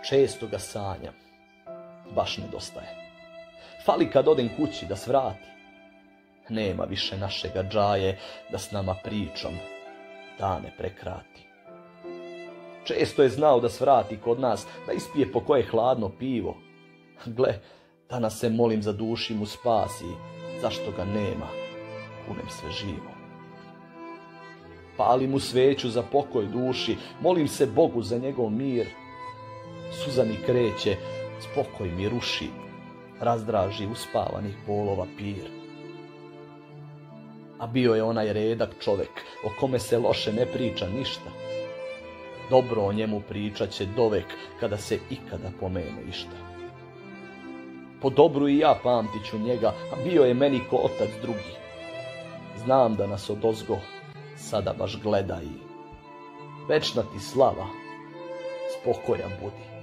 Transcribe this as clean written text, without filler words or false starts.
često ga sanjam, baš nedostaje. Fali kad odem kući da svrati. Nema više našega džaje da s nama pričom dane prekrati. Često je znao da svrati kod nas, da ispije po koje hladno pivo. Gle, danas se molim za duši mu spasi, zašto ga nema, kunem sve živo. Palim mu sveću za pokoj duši, molim se Bogu za njegov mir. Suza mi kreće, spokoj mi ruši, razdraži uspavanih bolova pir. A bio je onaj redak čovek, o kome se loše ne priča ništa. Dobro o njemu pričat će dovek, kada se ikada pomene išta. Po dobru i ja pamtit ću njega, a bio je meni ko otac drugi. Znam da nas odozgo sada baš gleda i večna ti slava, spokojan budi.